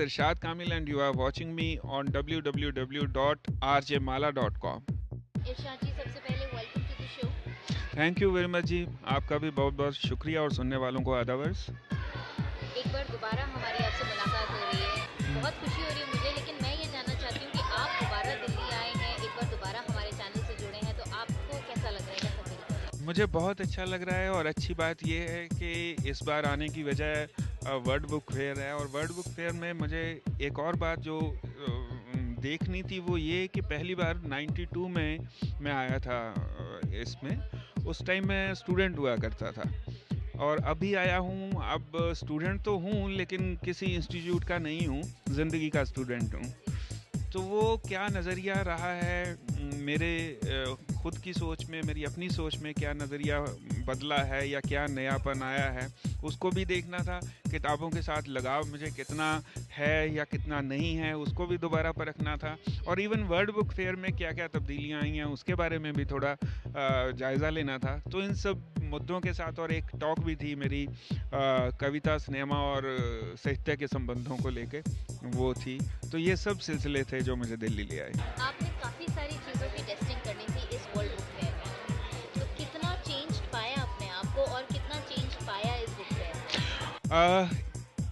Irshad Kamil and you are watching me on www.rjmala.com. इरशाद जी, सबसे पहले welcome to the show. Thank you very much ji, आपका भी बहुत बहुत शुक्रिया और सुनने वालों को आदावर्स। एक बार दोबारा हमारी आपसे मुलाकात हो रही है, बहुत खुशी हो रही है मुझे। लेकिन मैं ये जानना चाहती हूँ कि आप दोबारा दिल्ली आए हैं, एक बार दोबारा हमारे चैनल से जुड़े हैं, तो आपको कैसा लग रहा है, कैसा फील कर रहे हैं? मुझे बहुत अच्छा लग रहा है और अच्छी बात यह है कि इस बार आने की वजह वर्ल्ड बुक फेयर है। और वर्ल्ड बुक फेयर में मुझे एक और बात जो देखनी थी वो ये कि पहली बार 92 में मैं आया था इसमें। उस टाइम मैं स्टूडेंट हुआ करता था और अभी आया हूँ। अब स्टूडेंट तो हूँ लेकिन किसी इंस्टीट्यूट का नहीं हूँ, ज़िंदगी का स्टूडेंट हूँ। तो वो क्या नज़रिया रहा है मेरे खुद की सोच में, मेरी अपनी सोच में क्या नज़रिया बदला है या क्या नयापन आया है, उसको भी देखना था। किताबों के साथ लगाव मुझे कितना है या कितना नहीं है, उसको भी दोबारा परखना था। और इवन वर्ल्ड बुक फेयर में क्या क्या तब्दीलियाँ आई हैं उसके बारे में भी थोड़ा जायज़ा लेना था। तो इन सब मुद्दों के साथ और एक टॉक भी थी मेरी कविता, सिनेमा और साहित्य के संबंधों को लेके, वो थी। तो ये सब सिलसिले थे जो मुझे दिल्ली ले आए। आपने काफ़ी सारी चीज़ों की टेस्टिंग करनी थी इस वर्ल्ड बुक फेयर में, तो कितना चेंज पाया अपने आप को और कितना चेंज पाया इस बुक फेयर में?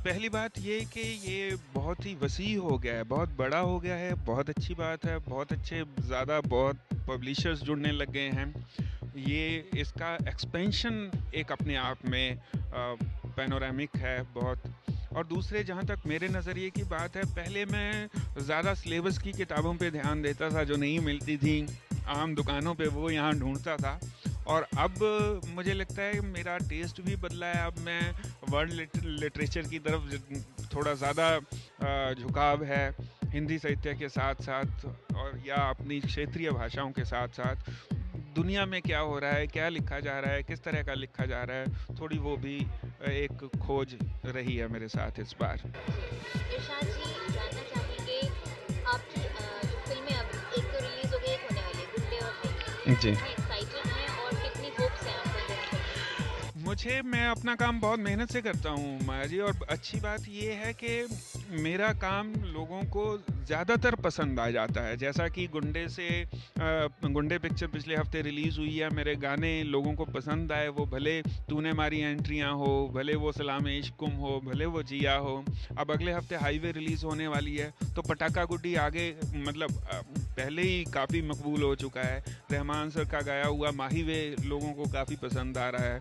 पहली बात ये कि ये बहुत ही वसी हो गया है, बहुत बड़ा हो गया है, बहुत अच्छी बात है। बहुत अच्छे ज़्यादा बहुत पब्लिशर्स जुड़ने लग गए हैं। ये इसका एक्सपेंशन एक अपने आप में पैनोरामिक है बहुत। और दूसरे, जहाँ तक मेरे नज़रिए की बात है, पहले मैं ज़्यादा सिलेबस की किताबों पे ध्यान देता था जो नहीं मिलती थी आम दुकानों पे, वो यहाँ ढूंढता था। और अब मुझे लगता है मेरा टेस्ट भी बदला है। अब मैं वर्ल्ड लिटरेचर की तरफ थोड़ा ज़्यादा झुकाव है, हिंदी साहित्य के साथ साथ और या अपनी क्षेत्रीय भाषाओं के साथ साथ दुनिया में क्या हो रहा है, क्या लिखा जा रहा है, किस तरह का लिखा जा रहा है, थोड़ी वो भी एक खोज रही है मेरे साथ इस बार। इरशाद जी, जानना चाहेंगे आपकी जो फिल्में अब एक तो रिलीज हो गई, एक होने वाली है, गुंडे और तेरी, जी, कितने एक्साइटेड हैं और कितनी होप्स हैं आपको दोनों फिल्मों मैं अपना काम बहुत मेहनत से करता हूँ माया जी। और अच्छी बात ये है कि मेरा काम लोगों को ज़्यादातर पसंद आ जाता है। जैसा कि गुंडे पिक्चर पिछले हफ्ते रिलीज़ हुई है, मेरे गाने लोगों को पसंद आए, वो भले तूने मारी एंट्रियाँ हो, भले वो सलाम इश्क गुम हो, भले वो जिया हो। अब अगले हफ्ते हाईवे रिलीज़ होने वाली है तो पटाखा गुड्डी आगे मतलब पहले ही काफ़ी मकबूल हो चुका है। रहमान सर का गाया हुआ माही वे लोगों को काफ़ी पसंद आ रहा है।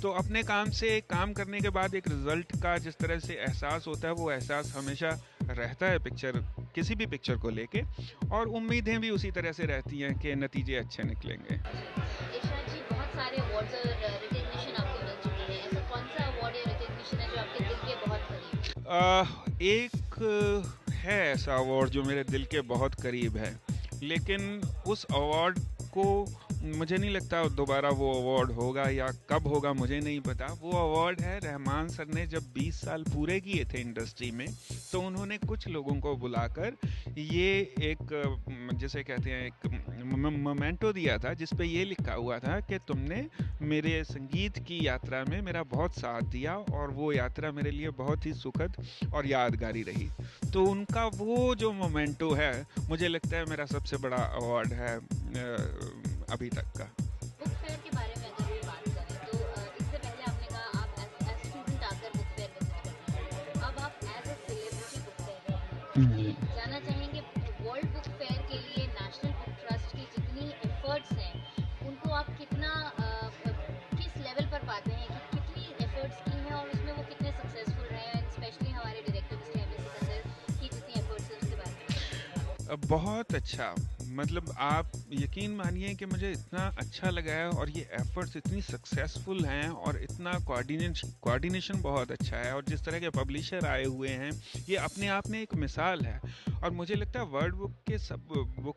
तो अपने काम से काम करने के बाद एक रिज़ल्ट का जिस तरह से एहसास होता है, वो एहसास हमेशा रहता है पिक्चर, किसी भी पिक्चर को लेके। और उम्मीदें भी उसी तरह से रहती हैं कि नतीजे अच्छे निकलेंगे। में? इरशाद जी, बहुत सारे अवार्ड्स और रिकग्निशन आपको मिल चुके हैं, ऐसा कौन सा अवार्ड या रिकग्निशन है जो आपके दिल के बहुत करीब एक है ऐसा अवार्ड जो मेरे दिल के बहुत करीब है, लेकिन उस अवार्ड को मुझे नहीं लगता दोबारा वो अवार्ड होगा, या कब होगा मुझे नहीं पता। वो अवार्ड है, रहमान सर ने जब 20 साल पूरे किए थे इंडस्ट्री में, तो उन्होंने कुछ लोगों को बुलाकर ये एक जिसे कहते हैं एक मोमेंटो दिया था, जिस पे ये लिखा हुआ था कि तुमने मेरे संगीत की यात्रा में मेरा बहुत साथ दिया और वो यात्रा मेरे लिए बहुत ही सुखद और यादगारी रही। तो उनका वो जो मोमेंटो है, मुझे लगता है मेरा सबसे बड़ा अवार्ड है अभी तक का। बुक फेयर के बारे में अगर हम बात करें तो इससे पहले आपने कहा आप एज स्टूडेंट आकर बुक फेयर विजिट करते हैं, अब आप as a celebrity book fair में जी। हैं। जानना चाहेंगे वर्ल्ड बुक फेयर के लिए नेशनल बुक ट्रस्ट की जितनी एफर्ट्स हैं उनको आप कितना किस लेवल पर पाते हैं कि कितनी एफर्ट्स की हैं और उसमें वो कितने सक्सेसफुल रहे हैं, स्पेशली हमारे director mister M S Sikandar की जितनी एफर्ट्स हैं उसके बारे में? बहुत अच्छा, मतलब आप यकीन मानिए कि मुझे इतना अच्छा लगा है और ये एफर्ट्स इतनी सक्सेसफुल हैं और इतना कोऑर्डिनेशन बहुत अच्छा है। और जिस तरह के पब्लिशर आए हुए हैं, ये अपने आप में एक मिसाल है। और मुझे लगता है वर्ल्ड बुक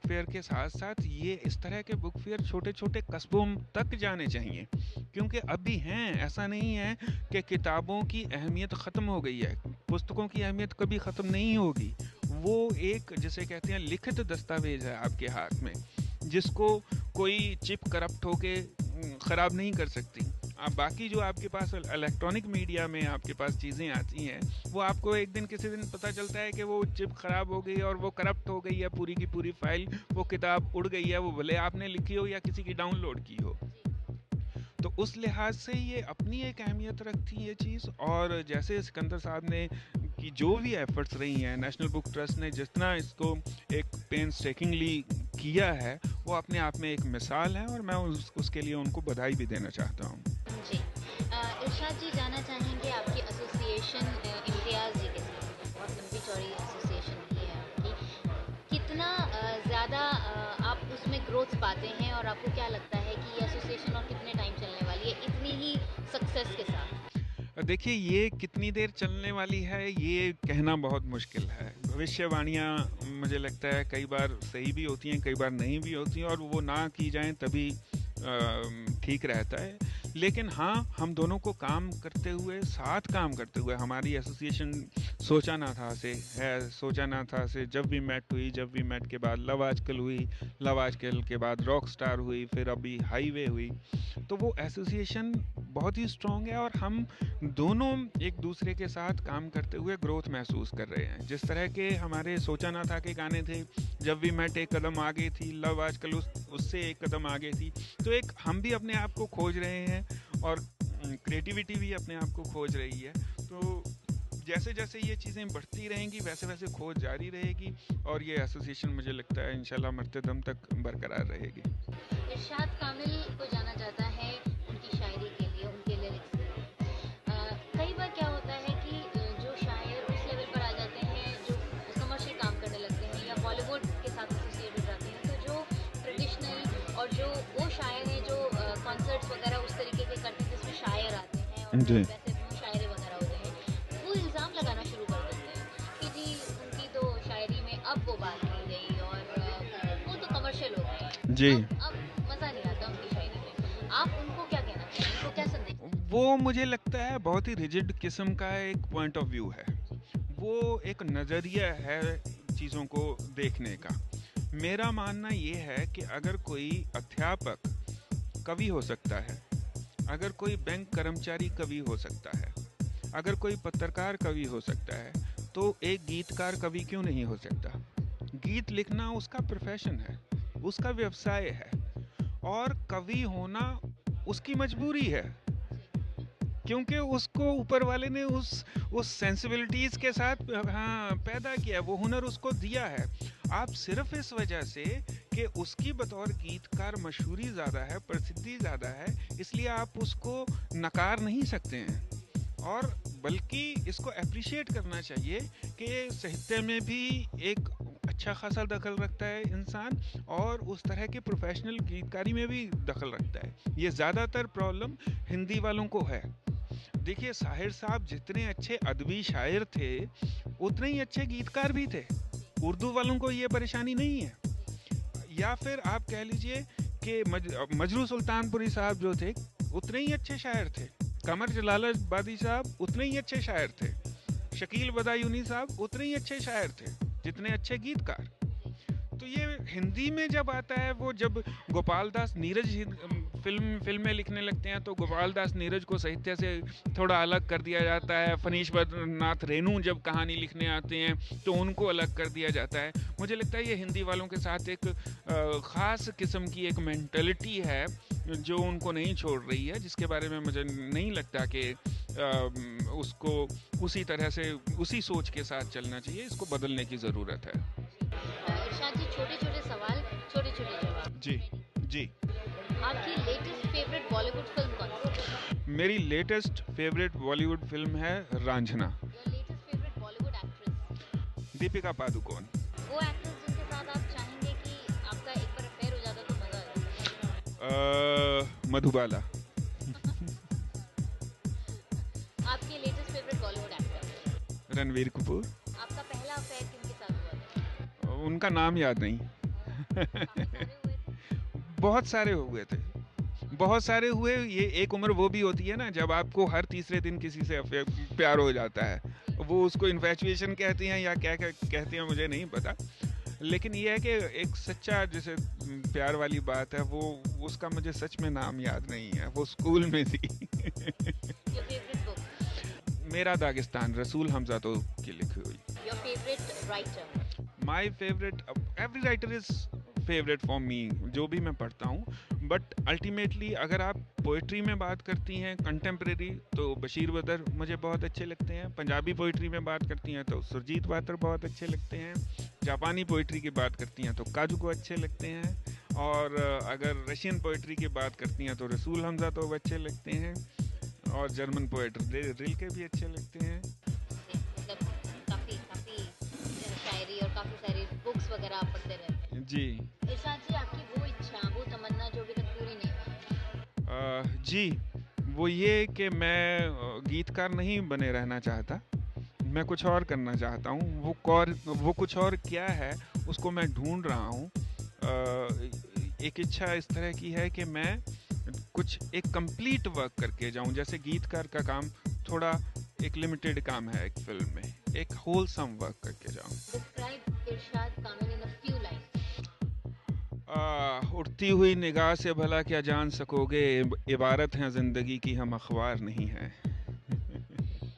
फेयर के साथ साथ ये इस तरह के बुक फेयर छोटे छोटे कस्बों तक जाने चाहिए, क्योंकि अभी हैं, ऐसा नहीं है कि किताबों की अहमियत ख़त्म हो गई है। पुस्तकों की अहमियत कभी ख़त्म नहीं होगी। वो एक जिसे कहते हैं लिखित दस्तावेज है आपके हाथ में, जिसको कोई चिप करप्ट होके ख़राब नहीं कर सकती। बाकी जो आपके पास इलेक्ट्रॉनिक मीडिया में आपके पास चीज़ें आती हैं, वो आपको एक दिन किसी दिन पता चलता है कि वो चिप ख़राब हो गई और वो करप्ट हो गई है, पूरी की पूरी फाइल, वो किताब उड़ गई है, वो भले आपने लिखी हो या किसी की डाउनलोड की हो। तो उस लिहाज से ये अपनी एक अहमियत रखती है ये चीज़। और जैसे सिकंदर साहब ने कि जो भी एफर्ट्स रही हैं, नेशनल बुक ट्रस्ट ने जितना इसको एक पेनस्टेकिंगली किया है, वो अपने आप में एक मिसाल है, और मैं उसके लिए उनको बधाई भी देना चाहता हूँ। जी इरशाद जी, जानना चाहेंगे आपकी एसोसिएशन इम्तियाज़ जी के साथ, बहुत लंबी चौड़ी एसोसिएशन रही है आपकी, कितना ज़्यादा आप उसमें ग्रोथ पाते हैं, और आपको क्या लगता है कि ये एसोसिएशन और कितने टाइम चलने वाली है इतनी ही सक्सेस के साथ? देखिए, ये कितनी देर चलने वाली है ये कहना बहुत मुश्किल है। भविष्यवाणियाँ मुझे लगता है कई बार सही भी होती हैं, कई बार नहीं भी होती हैं, और वो ना की जाएं तभी ठीक रहता है। लेकिन हाँ, हम दोनों को काम करते हुए, साथ काम करते हुए, हमारी एसोसिएशन सोचा ना था से है, सोचा ना था से जब वी मेट हुई, जब वी मेट के बाद लव आजकल हुई, लव आजकल के बाद रॉक स्टार हुई, फिर अभी हाईवे हुई। तो वो एसोसिएशन बहुत ही स्ट्रॉन्ग है, और हम दोनों एक दूसरे के साथ काम करते हुए ग्रोथ महसूस कर रहे हैं। जिस तरह के हमारे सोचा ना था के गाने थे, जब वी मेट एक कदम आगे थी, लव आजकल उससे एक कदम आगे थी। तो एक हम भी अपने आप को खोज रहे हैं, और क्रिएटिविटी भी अपने आप को खोज रही है। तो जैसे जैसे ये चीज़ें बढ़ती रहेंगी, वैसे वैसे खोज जारी रहेगी, और ये एसोसिएशन मुझे लगता है इंशाल्लाह मरते दम तक बरकरार रहेगी। इरशाद कामिल को जाना जाता है उनकी शायरी के लिए, उनके लिरिक्स के लिए। कई बार क्या होता है कि जो शायर उस लेवल पर आ जाते हैं, जो कमर्शियल काम करने लगते हैं या बॉलीवुड के साथ एसोसिएट हो जाते हैं, तो जो ट्रेडिशनल और जो वो शायर हैं जो कॉन्सर्ट्स वगैरह उस तरीके के करते हैं जिसमें शायर आते हैं और जी। वैसे मुशायरे वगैरह होते हैं, वो इल्ज़ाम लगाना शुरू कर देते हैं कि जी उनकी तो शायरी में अब वो बात नहीं गई, और वो तो कमर्शियल हो गए हैं, जी। अब मज़ा नहीं आता उनकी शायरी में। आप उनको क्या कहना चाहिए, उनको क्या संदेश? वो मुझे लगता है बहुत ही रिजिड किस्म का एक पॉइंट ऑफ व्यू है, वो एक नज़रिया है चीज़ों को देखने का। मेरा मानना ये है कि अगर कोई अध्यापक कवि हो सकता है, अगर कोई बैंक कर्मचारी कवि हो सकता है, अगर कोई पत्रकार कवि हो सकता है, तो एक गीतकार कवि क्यों नहीं हो सकता? गीत लिखना उसका प्रोफेशन है, उसका व्यवसाय है, और कवि होना उसकी मजबूरी है, क्योंकि उसको ऊपर वाले ने उस सेंसिबिलिटीज़ के साथ पैदा किया है, वो हुनर उसको दिया है। आप सिर्फ इस वजह से कि उसकी बतौर गीतकार मशहूरी ज़्यादा है, प्रसिद्धि ज़्यादा है, इसलिए आप उसको नकार नहीं सकते हैं, और बल्कि इसको अप्रिशिएट करना चाहिए कि साहित्य में भी एक अच्छा खासा दखल रखता है इंसान, और उस तरह के प्रोफेशनल गीतकारी में भी दखल रखता है। ये ज़्यादातर प्रॉब्लम हिंदी वालों को है। देखिए, साहिर साहब जितने अच्छे अदबी शायर थे, उतने ही अच्छे गीतकार भी थे। उर्दू वालों को ये परेशानी नहीं है। या फिर आप कह लीजिए कि मजरू सुल्तानपुरी साहब जो थे, उतने ही अच्छे शायर थे। कमर जलालाबादी साहब उतने ही अच्छे शायर थे। शकील बदायूनी साहब उतने ही अच्छे शायर थे जितने अच्छे गीतकार। तो ये हिंदी में जब आता है, वो जब गोपाल दास नीरज फिल्में लिखने लगते हैं, तो गोपाल दास नीरज को साहित्य से थोड़ा अलग कर दिया जाता है। फनीश्वर नाथ रेणु जब कहानी लिखने आते हैं, तो उनको अलग कर दिया जाता है। मुझे लगता है ये हिंदी वालों के साथ एक ख़ास किस्म की एक मेंटलिटी है जो उनको नहीं छोड़ रही है, जिसके बारे में मुझे नहीं लगता कि उसको उसी तरह से, उसी सोच के साथ चलना चाहिए। इसको बदलने की ज़रूरत है। इरशाद जी, छोटे-छोटे सवाल, छोटे-छोटे जवाब। जी जी। आपकी लेटेस्ट फेवरेट बॉलीवुड फिल्म कौन सी है? मेरी लेटेस्ट फेवरेट बॉलीवुड फिल्म है Raanjhanaa. Your latest favourite Bollywood actress? Deepika Padukone. वो एक्ट्रेस जिनके साथ आप चाहेंगे कि आपका एक बार अफेयर हो जाता तो मजा आ जाता? मधुबाला। आपके latest favourite Bollywood actor? Ranveer Kapoor. आपका पहला अफेयर किनके साथ हुआ था? उनका नाम याद नहीं। काफी सारे हुए थे। बहुत सारे हुए थे, बहुत सारे हुए। ये एक उम्र वो भी होती है ना, जब आपको हर तीसरे दिन किसी से प्यार हो जाता है। वो उसको इन्फैचुएशन कहते हैं या क्या कहते हैं मुझे नहीं पता, लेकिन ये है कि एक सच्चा जैसे प्यार वाली बात है, वो उसका मुझे सच में नाम याद नहीं है, वो स्कूल में थी। Your favourite book? मेरा दागिस्तान, रसूल हमजादों की लिखी हुई। Your favourite writer? My favourite, every writer is favourite for me, जो भी मैं पढ़ता हूँ। बट अल्टीमेटली अगर आप पोइट्री में बात करती हैं कंटेम्प्रेरी, तो बशीर बदर मुझे बहुत अच्छे लगते हैं। पंजाबी पोइट्री में बात करती हैं तो सुरजीत वातर बहुत अच्छे लगते हैं। जापानी पोइट्री की बात करती हैं तो काजू को अच्छे लगते हैं। और अगर रशियन पोइट्री की बात करती हैं तो रसूल हमजा तो अच्छे लगते हैं। और जर्मन पोइट रिल्के भी अच्छे लगते हैं। मतलब काफी काफी शायरी और काफी सारी बुक्स वगैरह आप पढ़ते रहते हैं। जी। इरशाद जी, आपकी वो इच्छा, वो तमन्ना जो अभी तक पूरी नहीं हुई? जी, वो ये कि मैं गीतकार नहीं बने रहना चाहता, मैं कुछ और करना चाहता हूँ। वो कुछ और क्या है उसको मैं ढूंढ रहा हूँ। एक इच्छा इस तरह की है कि मैं कुछ एक कंप्लीट वर्क करके जाऊँ। जैसे गीतकार का काम थोड़ा एक लिमिटेड काम है एक फिल्म में, एक होलसम वर्क करके जाऊँ। Describe Irshad Kamil in a few lines. उड़ती हुई निगाह से भला क्या जान सकोगे, इबारत हैं जिंदगी की, हम अखबार नहीं हैं।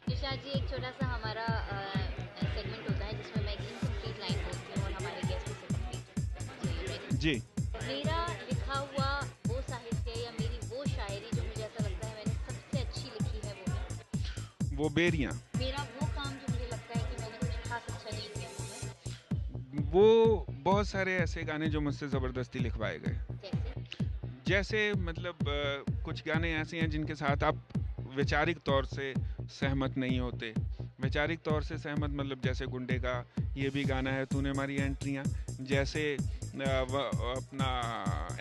इरशाद जी, एक छोटा सा हमारा सेगमेंट होता है जिसमें मैं एक इनकम्प्लीट लाइन बोलती हूँ और हमारे गेस्ट उसे कंप्लीट। जी। मेरा लिखा हुआ वो साहित्य या मेरी वो शायरी जो मुझे ऐसा लगता है मैंने सबसे अच्छी लिखी है, वो है वो बेरियां। मेरा वो काम जो मुझे लगता है कि मैंने कुछ खास अच्छा नहीं किया, वो बहुत सारे ऐसे गाने जो मुझसे ज़बरदस्ती लिखवाए गए। जैसे जैसे मतलब कुछ गाने ऐसे हैं जिनके साथ आप वैचारिक तौर से सहमत नहीं होते। वैचारिक तौर से सहमत मतलब जैसे गुंडे का ये भी गाना है, तूने मारी एंट्रियाँ। जैसे अपना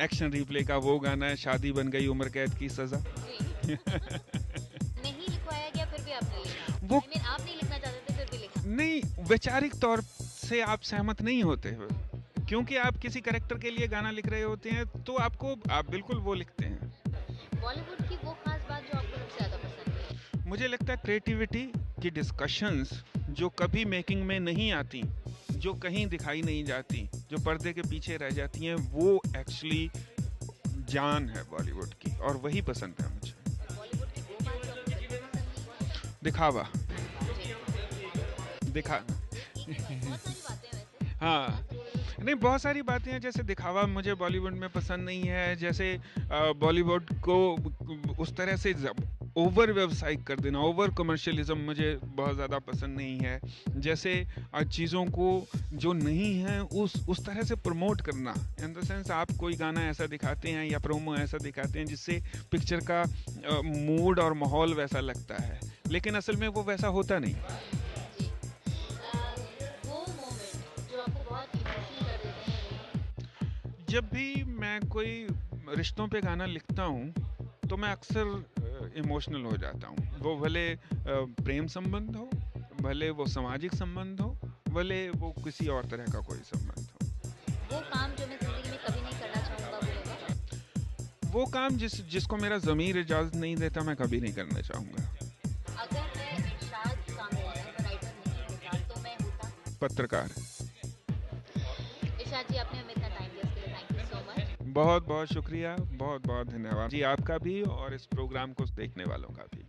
एक्शन रिप्ले का वो गाना है, शादी बन गई उम्र कैद की सज़ा। नहीं लिखवाया गया फिर भी आपने लिखा। वो I mean, आप नहीं लिखना चाहते थे फिर भी लिखा। नहीं, वैचारिक तौर से आप सहमत नहीं होते, क्योंकि आप किसी कैरेक्टर के लिए गाना लिख रहे होते हैं तो आप बिल्कुल वो लिखते हैं। बॉलीवुड की वो खास बात जो आपको सबसे ज़्यादा पसंद है? मुझे लगता है क्रिएटिविटी की डिस्कशंस जो कभी मेकिंग में नहीं आती, जो कहीं दिखाई नहीं जाती, जो पर्दे के पीछे रह जाती हैं, वो एक्चुअली जान है बॉलीवुड की, और वही पसंद है मुझे। बॉलीवुड की वो बात जो आपको बिल्कुल पसंद नहीं है? दिखावा। दिखा बहुत सारी बातें हैं वैसे। हाँ, नहीं, बहुत सारी बातें हैं। जैसे दिखावा मुझे बॉलीवुड में पसंद नहीं है। जैसे बॉलीवुड को उस तरह से ओवर व्यावसायिक कर देना, ओवर कमर्शियलिज्म मुझे बहुत ज़्यादा पसंद नहीं है। जैसे चीज़ों को जो नहीं है उस तरह से प्रमोट करना, इन द सेंस आप कोई गाना ऐसा दिखाते हैं या प्रोमो ऐसा दिखाते हैं जिससे पिक्चर का मूड और माहौल वैसा लगता है, लेकिन असल में वो वैसा होता नहीं। जी। वो मोमेंट जो आपको बहुत इमोशनल कर देते हैं? जब भी मैं कोई रिश्तों पे गाना लिखता हूँ तो मैं अक्सर इमोशनल हो जाता हूँ। वो भले प्रेम संबंध हो, भले वो सामाजिक संबंध हो, भले वो किसी और तरह का कोई संबंध हो। वो काम जो मैं ज़िंदगी में कभी नहीं करना चाहूँगा, वो होगा? वो काम जिसको मेरा ज़मीर इजाज़त नहीं देता, मैं कभी नहीं करना चाहूँगा। अगर मैं इरशाद कामिल राइटर नहीं होता तो मैं होता? पत्रकार। इरशाद जी, आपने हमें इतना टाइम दिया उसके लिए थैंक यू सो मच। बहुत बहुत शुक्रिया, बहुत बहुत धन्यवाद जी आपका भी और इस प्रोग्राम को देखने वालों का भी।